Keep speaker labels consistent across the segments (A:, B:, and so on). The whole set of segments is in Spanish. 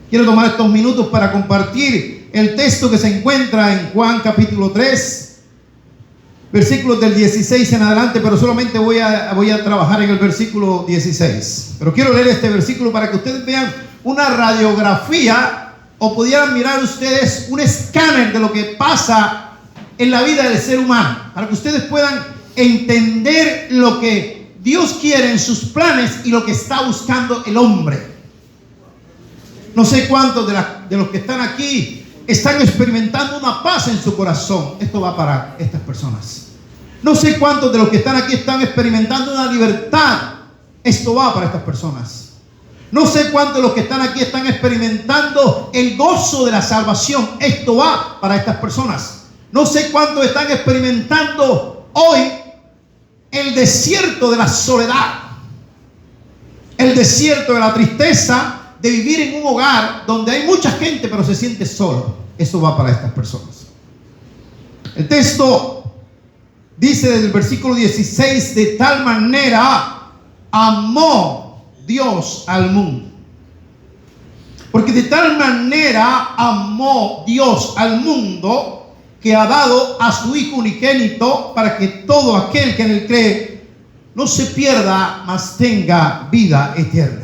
A: Quiero tomar estos minutos para compartir el texto que se encuentra en Juan capítulo 3, versículos del 16 en adelante, pero solamente voy a trabajar en el versículo 16. Pero quiero leer este versículo para que ustedes vean una radiografía, o pudieran mirar ustedes un escáner de lo que pasa en la vida del ser humano, para que ustedes puedan entender lo que Dios quiere en sus planes y lo que está buscando el hombre. No sé cuántos de los que están aquí están experimentando una paz en su corazón. Esto va para estas personas. No sé cuántos de los que están aquí están experimentando una libertad. Esto va para estas personas. No sé cuántos de los que están aquí están experimentando el gozo de la salvación. Esto va para estas personas. No sé cuántos están experimentando hoy el desierto de la soledad, el desierto de la tristeza, de vivir en un hogar donde hay mucha gente pero se siente solo. Eso va para estas personas. El texto dice desde el versículo 16: de tal manera amó Dios al mundo. Porque de tal manera amó Dios al mundo, que ha dado a su Hijo unigénito, para que todo aquel que en él cree no se pierda, mas tenga vida eterna.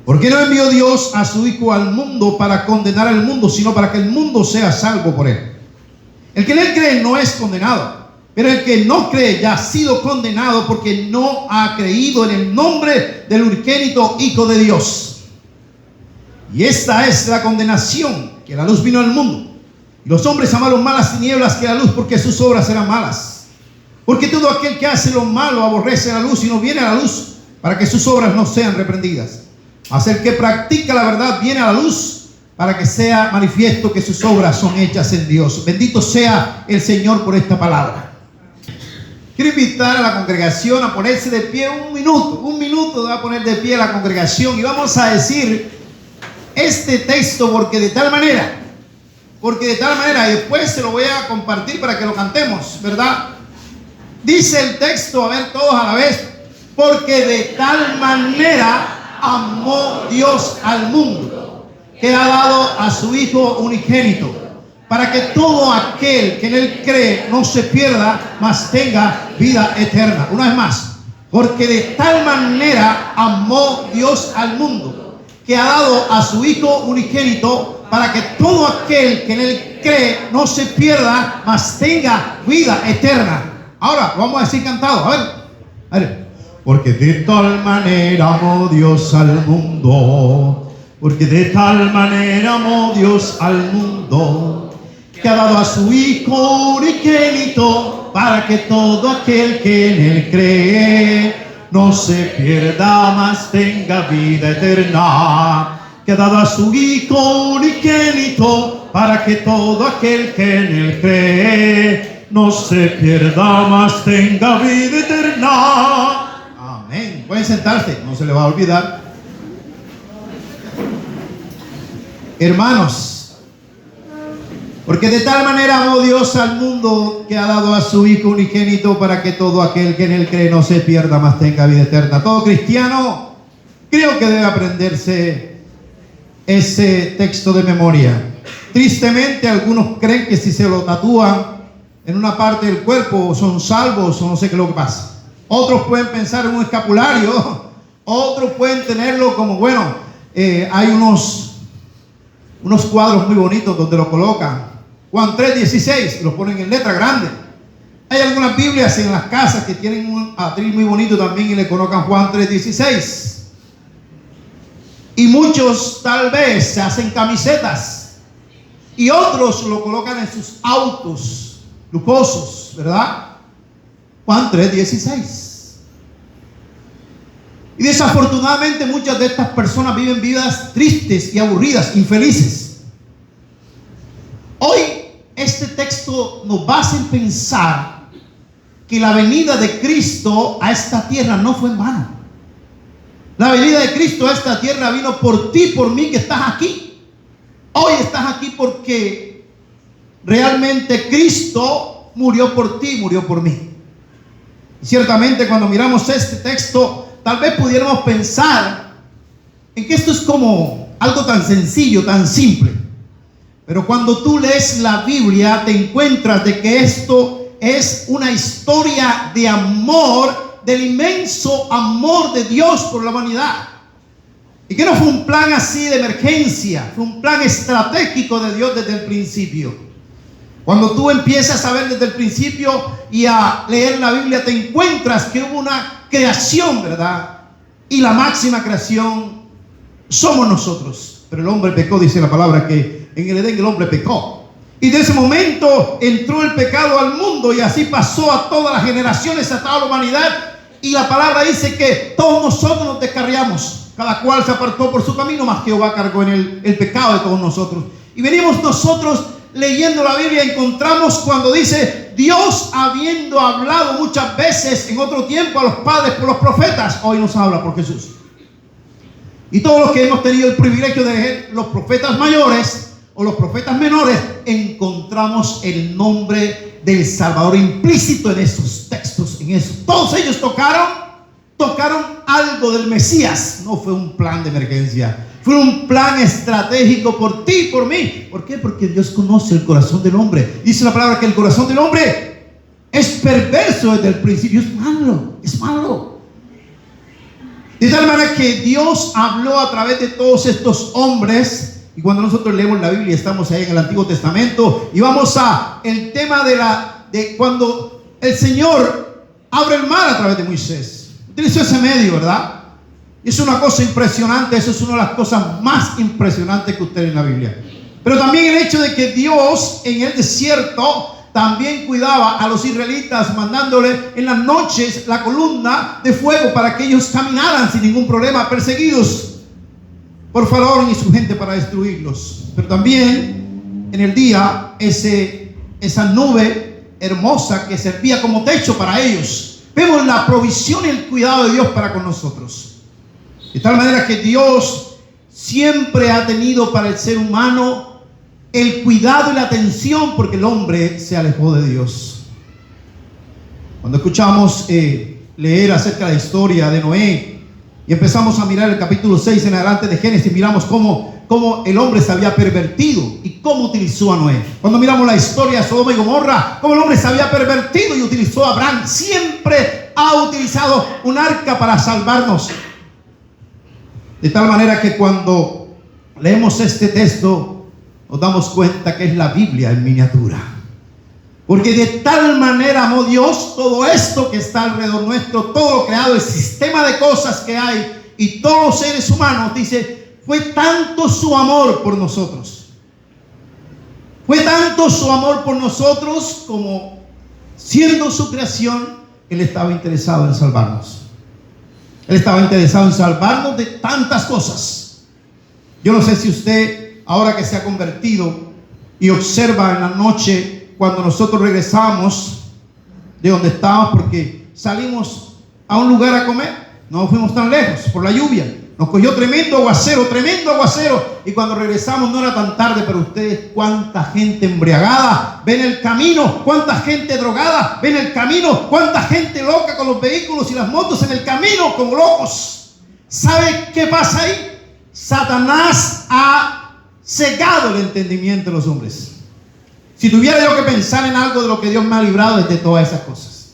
A: ¿Por qué no envió Dios a su Hijo al mundo para condenar al mundo, sino para que el mundo sea salvo por él? El que en él cree no es condenado, pero el que no cree ya ha sido condenado, porque no ha creído en el nombre del unigénito Hijo de Dios. Y esta es la condenación, que la luz vino al mundo, y los hombres amaron más las tinieblas que la luz, porque sus obras eran malas. Porque todo aquel que hace lo malo aborrece la luz y no viene a la luz, para que sus obras no sean reprendidas. Mas el que practica la verdad viene a la luz, para que sea manifiesto que sus obras son hechas en Dios. Bendito sea el Señor por esta palabra. Quiero invitar a la congregación a ponerse de pie un minuto va a poner de pie a la congregación, y vamos a decir este texto: porque de tal manera, y después se lo voy a compartir para que lo cantemos, ¿verdad? Dice el texto, a ver todos a la vez: porque de tal manera amó Dios al mundo, que ha dado a su Hijo unigénito, para que todo aquel que en él cree no se pierda, mas tenga vida eterna. Una vez más: porque de tal manera amó Dios al mundo, que ha dado a su Hijo unigénito, para que todo aquel que en él cree no se pierda, mas tenga vida eterna. Ahora vamos a decir cantado, a ver. Porque de tal manera amó Dios al mundo, porque de tal manera amó Dios al mundo, que ha dado a su Hijo unigénito, para que todo aquel que en él cree no se pierda, mas tenga vida eterna. Que ha dado a su Hijo unigénito, para que todo aquel que en él cree no se pierda, mas tenga vida eterna. Amén. Pueden sentarse, no se le va a olvidar. Hermanos, porque de tal manera amó Dios al mundo, que ha dado a su Hijo unigénito, para que todo aquel que en él cree no se pierda, mas tenga vida eterna. Todo cristiano creo que debe aprenderse ese texto de memoria. Tristemente algunos creen que si se lo tatúan en una parte del cuerpo son salvos, o no sé qué es lo que pasa. Otros pueden pensar en un escapulario, otros pueden tenerlo como, hay unos cuadros muy bonitos donde lo colocan. Juan 3:16, lo ponen en letra grande. Hay algunas Biblias en las casas que tienen un atril muy bonito también y le colocan Juan 3:16. Y muchos tal vez se hacen camisetas, y otros lo colocan en sus autos lujosos, ¿verdad? Juan 3:16. Y desafortunadamente muchas de estas personas viven vidas tristes y aburridas, infelices. Hoy este texto nos va a hacer pensar que la venida de Cristo a esta tierra no fue en vano. La venida de Cristo a esta tierra vino por ti, por mí, que estás aquí. Hoy estás aquí porque realmente Cristo murió por ti, murió por mí. Y ciertamente cuando miramos este texto, tal vez pudiéramos pensar en que esto es como algo tan sencillo, tan simple. Pero cuando tú lees la Biblia, te encuentras de que esto es una historia de amor, del inmenso amor de Dios por la humanidad. Y que no fue un plan así de emergencia, fue un plan estratégico de Dios desde el principio. Cuando tú empiezas a ver desde el principio y a leer la Biblia, te encuentras que hubo una creación, ¿verdad? Y la máxima creación somos nosotros. Pero el hombre pecó, dice la palabra, que en el Edén el hombre pecó. Y de ese momento entró el pecado al mundo y así pasó a todas las generaciones, a toda la humanidad. Y la palabra dice que todos nosotros nos descarriamos. Cada cual se apartó por su camino, mas Jehová cargó en el pecado de todos nosotros. Y venimos nosotros leyendo la Biblia, encontramos cuando dice Dios, habiendo hablado muchas veces en otro tiempo a los padres por los profetas, hoy nos habla por Jesús. Y todos los que hemos tenido el privilegio de leer los profetas mayores o los profetas menores, encontramos el nombre del Salvador implícito en esos textos, en eso. Todos ellos tocaron algo del Mesías. No fue un plan de emergencia, fue un plan estratégico por ti y por mí. ¿Por qué? Porque Dios conoce el corazón del hombre. Dice la palabra que el corazón del hombre es perverso desde el principio. Es malo, es malo. De tal manera que Dios habló a través de todos estos hombres. Y cuando nosotros leemos la Biblia, estamos ahí en el Antiguo Testamento y vamos a el tema de cuando el Señor abre el mar a través de Moisés. Utilizó ese medio, ¿verdad? Es una cosa impresionante. Eso es una de las cosas más impresionantes que usted lee en la Biblia. Pero también el hecho de que Dios en el desierto también cuidaba a los israelitas, mandándole en las noches la columna de fuego para que ellos caminaran sin ningún problema, perseguidos por Faraón y su gente para destruirlos. Pero también en el día esa nube hermosa que servía como techo para ellos. Vemos la provisión y el cuidado de Dios para con nosotros. De tal manera que Dios siempre ha tenido para el ser humano el cuidado y la atención, porque el hombre se alejó de Dios. Cuando escuchamos leer acerca de la historia de Noé y empezamos a mirar el capítulo 6 en adelante de Génesis, miramos cómo el hombre se había pervertido y cómo utilizó a Noé. Cuando miramos la historia de Sodoma y Gomorra, cómo el hombre se había pervertido y utilizó a Abraham. Siempre ha utilizado un arca para salvarnos. De tal manera que cuando leemos este texto, nos damos cuenta que es la Biblia en miniatura. Porque de tal manera amó Dios todo esto que está alrededor nuestro, todo lo creado, el sistema de cosas que hay y todos los seres humanos. Dice, fue tanto su amor por nosotros. Fue tanto su amor por nosotros como siendo su creación, Él estaba interesado en salvarnos. Él estaba interesado en salvarnos de tantas cosas. Yo no sé si usted, ahora que se ha convertido y observa en la noche, cuando nosotros regresamos de donde estábamos, porque salimos a un lugar a comer, no fuimos tan lejos por la lluvia, nos cogió tremendo aguacero, y cuando regresamos no era tan tarde, pero ustedes, cuánta gente embriagada ven el camino, cuánta gente drogada ven el camino, cuánta gente loca con los vehículos y las motos en el camino como locos. ¿Sabe qué pasa ahí? Satanás ha cegado el entendimiento de los hombres. Si tuviera yo que pensar en algo de lo que Dios me ha librado es de todas esas cosas.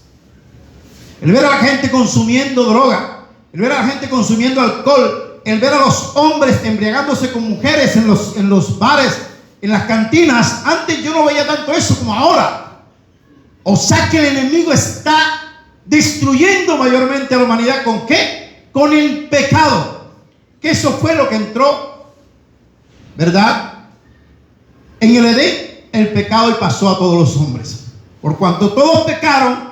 A: El ver a la gente consumiendo droga, el ver a la gente consumiendo alcohol, el ver a los hombres embriagándose con mujeres en los bares, en las cantinas. Antes yo no veía tanto eso como ahora. O sea que el enemigo está destruyendo mayormente a la humanidad. ¿Con qué? Con el pecado. Que eso fue lo que entró, ¿verdad? En el Edén. El pecado y pasó a todos los hombres. Por cuanto todos pecaron,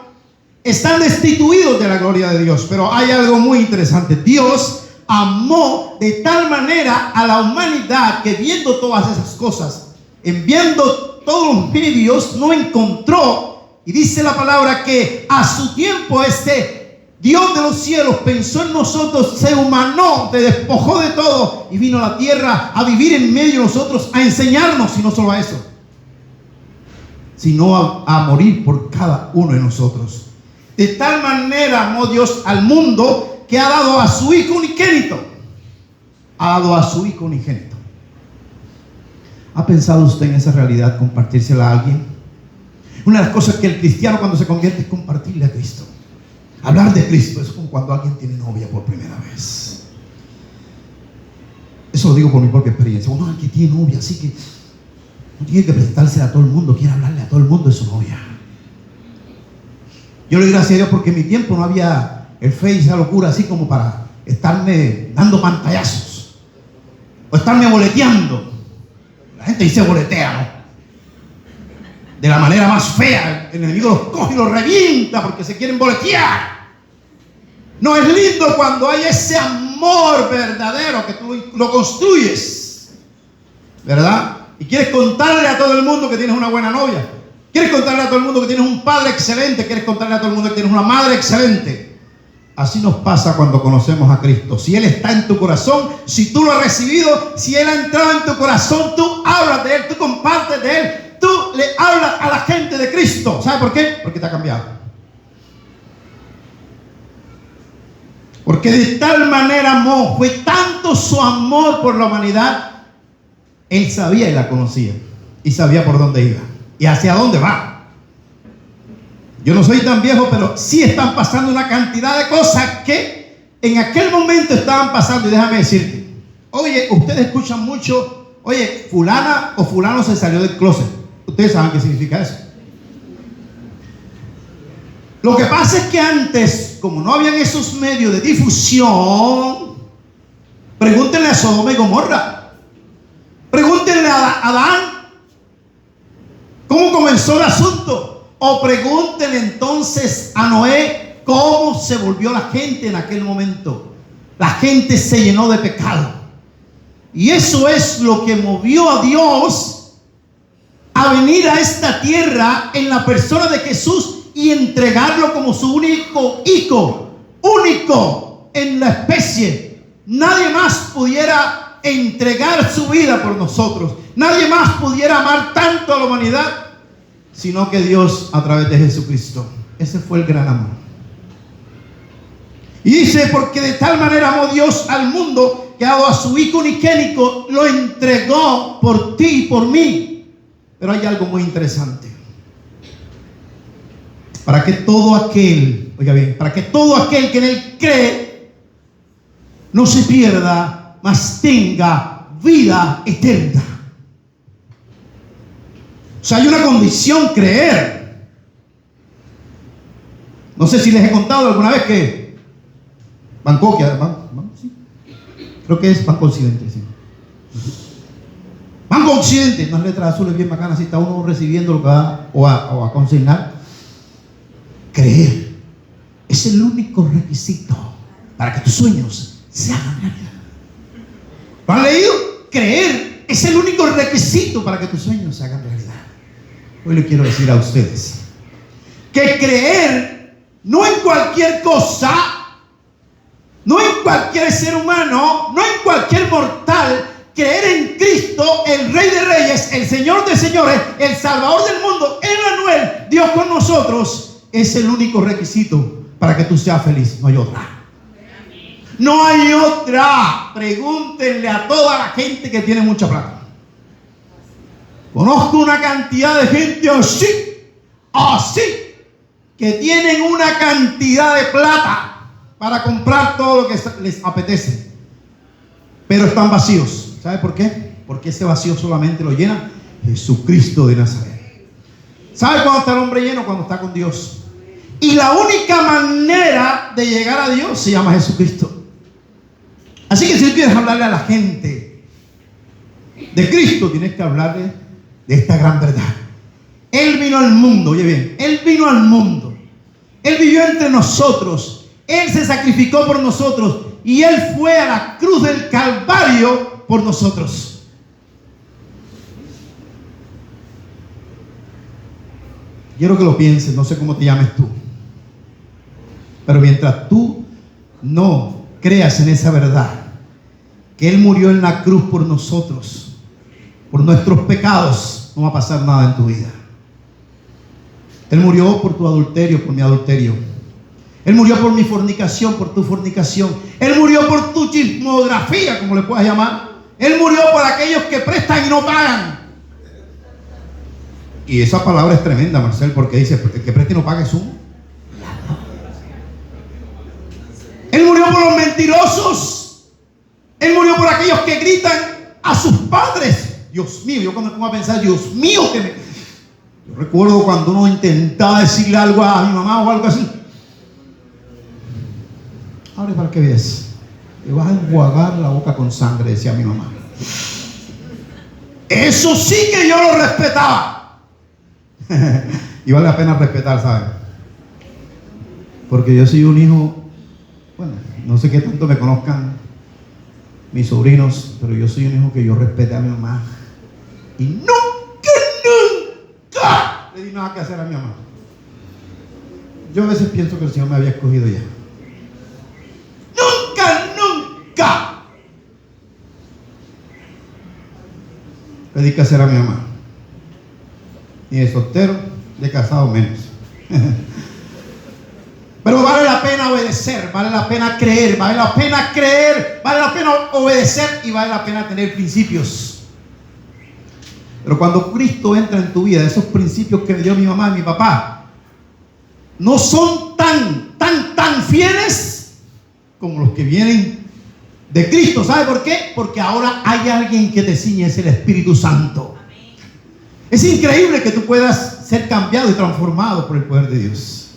A: están destituidos de la gloria de Dios. Pero hay algo muy interesante. Dios amó de tal manera a la humanidad que, viendo todas esas cosas, enviando todos los medios, no encontró. Y dice la palabra que a su tiempo Dios de los cielos pensó en nosotros, se humanó, se despojó de todo y vino a la tierra a vivir en medio de nosotros, a enseñarnos, y no solo a eso, sino a morir por cada uno de nosotros. De tal manera amó Dios al mundo que ha dado a su Hijo unigénito. ha dado a su Hijo unigénito. ¿Ha pensado usted en esa realidad, compartírsela a alguien? Una de las cosas que el cristiano cuando se convierte es compartirle a Cristo. Hablar de Cristo es como cuando alguien tiene novia por primera vez. Eso lo digo por mi propia experiencia. Uno que tiene novia, así que no tiene que presentarse a todo el mundo, quiere hablarle a todo el mundo de su novia. Yo le doy gracias a Dios porque en mi tiempo no había el Face, esa locura así como para estarme dando pantallazos o estarme boleteando. La gente dice boletea, ¿no? De la manera más fea. El enemigo los coge y los revienta porque se quieren boletear. No, es lindo cuando hay ese amor verdadero que tú lo construyes, ¿verdad? Y quieres contarle a todo el mundo que tienes una buena novia. Quieres contarle a todo el mundo que tienes un padre excelente. Quieres contarle a todo el mundo que tienes una madre excelente. Así nos pasa cuando conocemos a Cristo. Si Él está en tu corazón, si tú lo has recibido, si Él ha entrado en tu corazón, tú hablas de Él, tú compartes de Él, tú le hablas a la gente de Cristo. ¿Sabes por qué? Porque te ha cambiado. Porque de tal manera amó, fue tanto su amor por la humanidad, Él sabía y la conocía, y sabía por dónde iba y hacia dónde va. Yo no soy tan viejo, pero sí están pasando una cantidad de cosas que en aquel momento estaban pasando. Y déjame decirte, oye, ustedes escuchan mucho, oye, fulana o fulano se salió del closet. Ustedes saben qué significa eso. Lo que pasa es que antes, como no habían esos medios de difusión, pregúntenle a Sodoma y Gomorra, pregúntenle a Adán cómo comenzó el asunto, o pregúntenle entonces a Noé cómo se volvió la gente en aquel momento. La gente se llenó de pecado, y eso es lo que movió a Dios a venir a esta tierra en la persona de Jesús y entregarlo como su único hijo, único en la especie. Nadie más pudiera entregar su vida por nosotros. Nadie más pudiera amar tanto a la humanidad, sino que Dios a través de Jesucristo. Ese fue el gran amor. Y dice, porque de tal manera amó Dios al mundo que ha dado a su Hijo unigénito, lo entregó por ti y por mí. Pero hay algo muy interesante. Para que todo aquel, oiga bien, para que todo aquel que en Él cree no se pierda, mas tenga vida eterna. O sea, hay una condición: creer. No sé si les he contado alguna vez que Bangkok, ¿sí? Creo que es Banco Occidente, sí. Banco Occidente, unas letras azules bien bacanas, así está uno recibiendo lo que va o a consignar. Creer es el único requisito para que tus sueños se hagan realidad. ¿Lo han leído? Creer es el único requisito para que tus sueños se hagan realidad. Hoy le quiero decir a ustedes que creer no en cualquier cosa, no en cualquier ser humano, no en cualquier mortal. Creer en Cristo, el Rey de Reyes, el Señor de Señores, el Salvador del mundo, Emmanuel, Dios con nosotros, es el único requisito para que tú seas feliz. No hay otra. No hay otra. Pregúntenle a toda la gente que tiene mucha plata. Conozco una cantidad de gente así, que tienen una cantidad de plata para comprar todo lo que les apetece, pero están vacíos. ¿Sabe por qué? Porque ese vacío solamente lo llena Jesucristo de Nazaret. ¿Sabe cuándo está el hombre lleno? Cuando está con Dios. Y la única manera de llegar a Dios se llama Jesucristo. Así que si tú quieres hablarle a la gente de Cristo, tienes que hablarle de esta gran verdad. Él vino al mundo, oye bien, Él vino al mundo. Él vivió entre nosotros. Él se sacrificó por nosotros. Y Él fue a la cruz del Calvario por nosotros. Quiero que lo pienses, no sé cómo te llames tú. Pero mientras tú no creas en esa verdad, que Él murió en la cruz por nosotros, por nuestros pecados, no va a pasar nada en tu vida. Él murió por tu adulterio, por mi adulterio. Él murió por mi fornicación, por tu fornicación. Él murió por tu chismografía, como le puedas llamar. Él murió por aquellos que prestan y no pagan. Y esa palabra es tremenda, Marcel, porque dice, el que presta y no paga es un ladrón. Él murió por los mentirosos. Él murió por aquellos que gritan a sus padres. Dios mío, yo cuando me pongo a pensar, Dios mío, yo recuerdo cuando uno intentaba decirle algo a mi mamá o algo así. Abre para que veas. Le vas a enjuagar la boca con sangre, decía mi mamá. Eso sí que yo lo respetaba. Y vale la pena respetar, ¿saben? Porque yo soy un hijo, bueno, no sé qué tanto me conozcan mis sobrinos, pero yo soy un hijo que yo respeté a mi mamá. Y nunca le di nada que hacer a mi mamá. Yo a veces pienso que el Señor me había escogido ya. Nunca le di que hacer a mi mamá. Ni de soltero, de casado menos. Pero vale la pena obedecer, vale la pena creer, vale la pena obedecer y vale la pena tener principios. Pero cuando Cristo entra en tu vida, esos principios que me dio mi mamá y mi papá no son tan fieles como los que vienen de Cristo. ¿Sabe por qué? Porque ahora hay alguien que te ciñe, es el Espíritu Santo. Es increíble que tú puedas ser cambiado y transformado por el poder de Dios.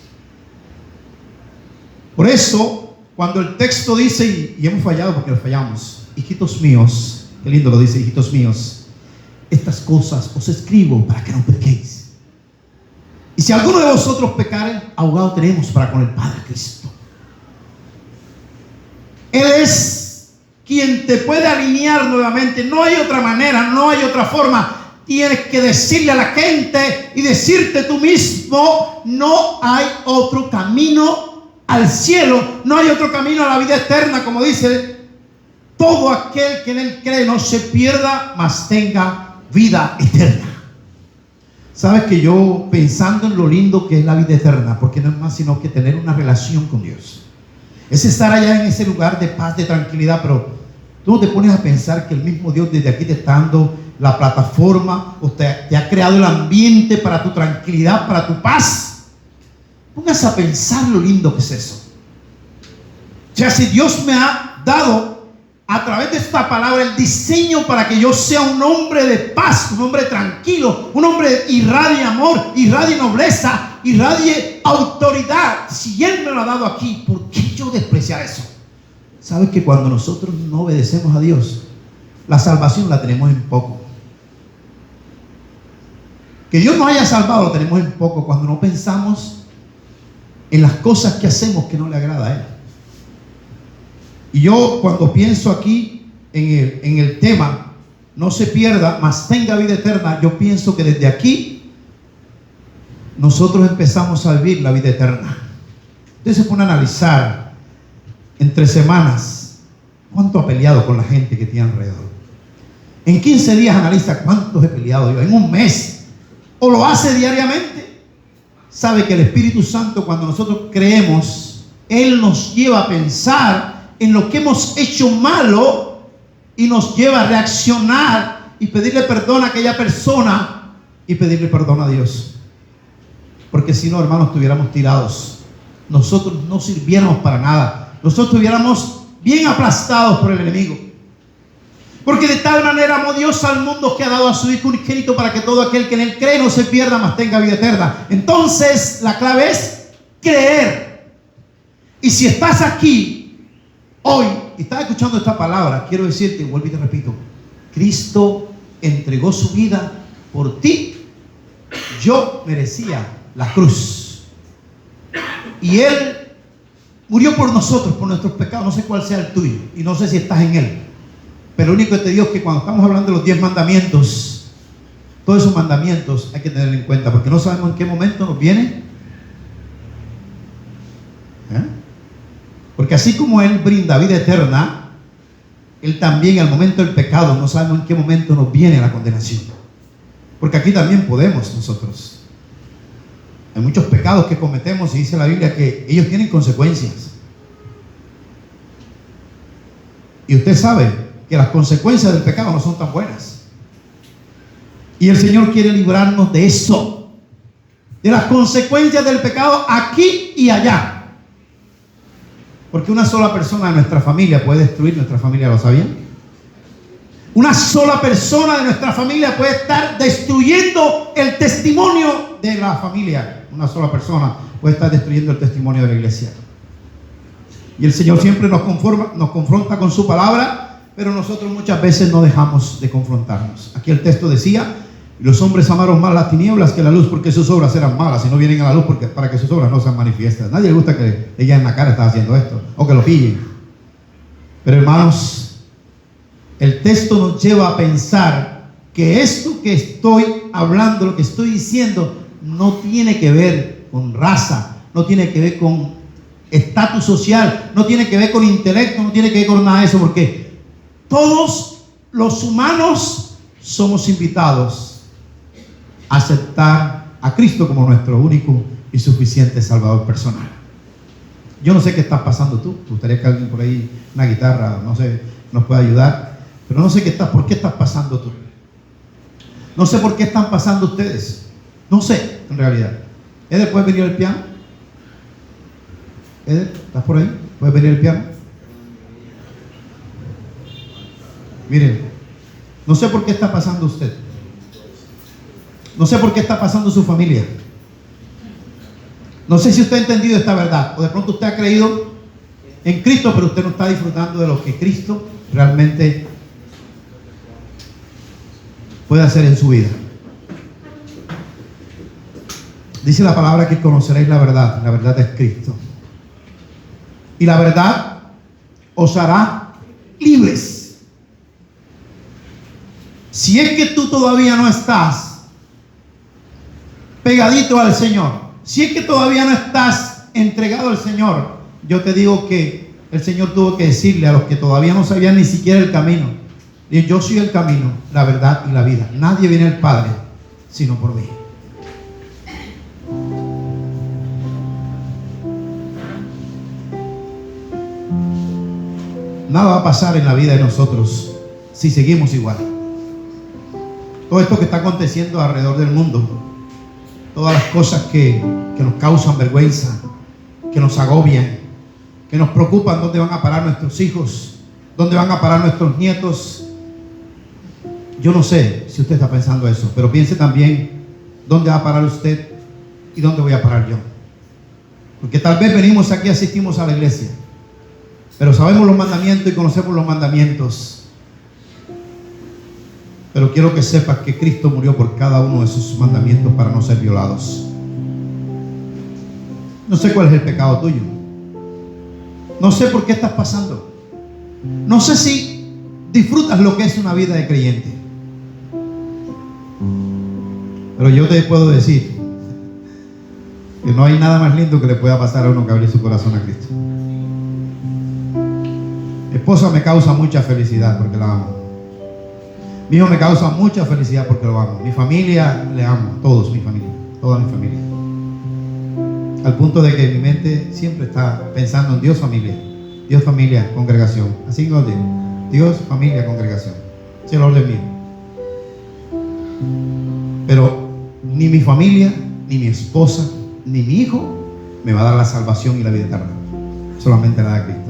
A: Por eso, cuando el texto dice, y hemos fallado porque lo fallamos, hijitos míos, qué lindo lo dice, hijitos míos, estas cosas os escribo para que no pequéis. Y si alguno de vosotros pecare, abogado tenemos para con el Padre, Cristo. Él es quien te puede alinear nuevamente. No hay otra manera, no hay otra forma. Tienes que decirle a la gente y decirte tú mismo, no hay otro camino al cielo, no hay otro camino a la vida eterna, como dice, todo aquel que en él cree no se pierda, mas tenga vida eterna. Sabes que yo, pensando en lo lindo que es la vida eterna, porque no es más sino que tener una relación con Dios, es estar allá en ese lugar de paz, de tranquilidad. Pero tú no te pones a pensar que el mismo Dios desde aquí te está dando la plataforma, o te ha creado el ambiente para tu tranquilidad, para tu paz. Póngase a pensar lo lindo que es eso. O sea, si Dios me ha dado a través de esta palabra el diseño para que yo sea un hombre de paz, un hombre tranquilo, un hombre que irradie amor, irradie nobleza, irradie autoridad. Si Él me lo ha dado aquí, ¿por qué yo despreciar eso? ¿Sabes que cuando nosotros no obedecemos a Dios, la salvación la tenemos en poco? Que Dios nos haya salvado lo tenemos en poco cuando no pensamos en las cosas que hacemos que no le agrada a Él. Y yo cuando pienso aquí en el tema, no se pierda, mas tenga vida eterna, yo pienso que desde aquí nosotros empezamos a vivir la vida eterna. Entonces se pone a analizar entre semanas cuánto ha peleado con la gente que tiene alrededor. En 15 días analiza cuántos he peleado yo. En un mes, o lo hace diariamente. Sabe que el Espíritu Santo, cuando nosotros creemos, Él nos lleva a pensar en lo que hemos hecho malo y nos lleva a reaccionar y pedirle perdón a aquella persona y pedirle perdón a Dios. Porque si no, hermanos, estuviéramos tirados. Nosotros no sirviéramos para nada. Nosotros estuviéramos bien aplastados por el enemigo. Porque de tal manera amó Dios al mundo que ha dado a su Hijo unigénito para que todo aquel que en Él cree no se pierda, mas tenga vida eterna. Entonces, la clave es creer. Y si estás aquí hoy y estás escuchando esta palabra, quiero decirte, vuelvo y te repito, Cristo entregó su vida por ti. Yo merecía la cruz. Y Él murió por nosotros, por nuestros pecados. No sé cuál sea el tuyo y no sé si estás en Él. Pero lo único que te digo es que cuando estamos hablando de los 10 mandamientos, todos esos mandamientos hay que tener en cuenta, porque no sabemos en qué momento nos viene. Porque así como Él brinda vida eterna, Él también al momento del pecado no sabemos en qué momento nos viene la condenación. Porque aquí también podemos nosotros. Hay muchos pecados que cometemos y dice la Biblia que ellos tienen consecuencias. Y usted sabe que las consecuencias del pecado no son tan buenas. Y el Señor quiere librarnos de eso, de las consecuencias del pecado aquí y allá. Porque una sola persona de nuestra familia puede destruir nuestra familia, ¿lo sabían? Una sola persona de nuestra familia puede estar destruyendo el testimonio de la familia. Una sola persona puede estar destruyendo el testimonio de la iglesia. Y el Señor siempre nos confronta con su palabra, pero nosotros muchas veces no dejamos de confrontarnos. Aquí el texto decía: los hombres amaron más las tinieblas que la luz, porque sus obras eran malas y no vienen a la luz para que sus obras no sean manifiestas. Nadie le gusta que ella en la cara está haciendo esto o que lo pillen. Pero hermanos, el texto nos lleva a pensar que esto que estoy hablando, lo que estoy diciendo, no tiene que ver con raza, no tiene que ver con estatus social, no tiene que ver con intelecto, no tiene que ver con nada de eso, porque todos los humanos somos invitados a aceptar a Cristo como nuestro único y suficiente Salvador personal. Yo no sé qué estás pasando tú. Me gustaría que alguien por ahí, una guitarra, no sé, nos pueda ayudar. Pero no sé por qué estás pasando tú. No sé por qué están pasando ustedes. No sé, en realidad. Eder, ¿puedes venir al piano? Eder, ¿estás por ahí? ¿Puedes venir al piano? Miren, no sé por qué está pasando usted. No sé por qué está pasando su familia. No sé si usted ha entendido esta verdad, o de pronto usted ha creído en Cristo, pero usted no está disfrutando de lo que Cristo realmente puede hacer en su vida. Dice la palabra que conoceréis la verdad es Cristo. Y la verdad os hará libres. Si es que tú todavía no estás pegadito al Señor, si es que todavía no estás entregado al Señor, yo te digo que el Señor tuvo que decirle a los que todavía no sabían ni siquiera el camino: y yo soy el camino, la verdad y la vida. Nadie viene al Padre sino por mí. Nada va a pasar en la vida de nosotros si seguimos igual. Todo esto que está aconteciendo alrededor del mundo, todas las cosas que nos causan vergüenza, que nos agobian, que nos preocupan, dónde van a parar nuestros hijos, dónde van a parar nuestros nietos. Yo no sé si usted está pensando eso, pero piense también dónde va a parar usted y dónde voy a parar yo. Porque tal vez venimos aquí, asistimos a la iglesia, pero sabemos los mandamientos y conocemos los mandamientos. Pero quiero que sepas que Cristo murió por cada uno de sus mandamientos para no ser violados. No sé cuál es el pecado tuyo. No sé por qué estás pasando. No sé si disfrutas lo que es una vida de creyente. Pero yo te puedo decir que no hay nada más lindo que le pueda pasar a uno que abrir su corazón a Cristo. Mi esposa me causa mucha felicidad porque la amo. Mi hijo me causa mucha felicidad porque lo amo. Mi familia le amo, todos, mi familia, toda mi familia. Al punto de que mi mente siempre está pensando en Dios, familia, congregación. Así que digo, Dios, familia, congregación. Ese es el orden mío. Pero ni mi familia, ni mi esposa, ni mi hijo me va a dar la salvación y la vida eterna. Solamente la da Cristo.